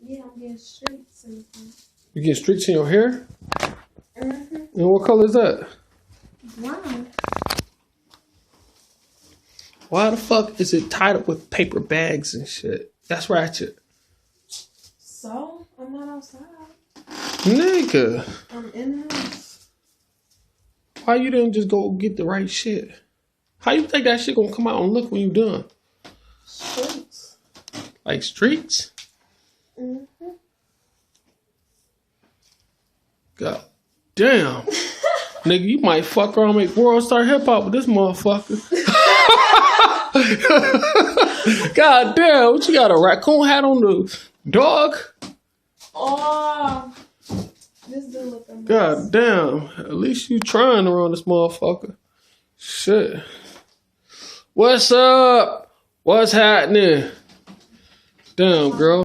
Yeah, I'm getting streaks and stuff. You get streaks in your hair? Mm-hmm. And what color is that? Brown. Why the fuck is it tied up with paper bags and shit? That's ratchet. So, I'm not outside. Nigga. I'm in the house. Why you didn't just go get the right shit? How you think that shit gonna come out and look when you done? Streaks. Like streaks? Mm-hmm. God damn. Nigga, you might fuck around and make World Star Hip Hop with this motherfucker. God damn, what you got, a raccoon hat on the dog? Oh, this dude look amazing. God damn, at least you trying around this motherfucker. Shit. What's up? What's happening? Damn, girl.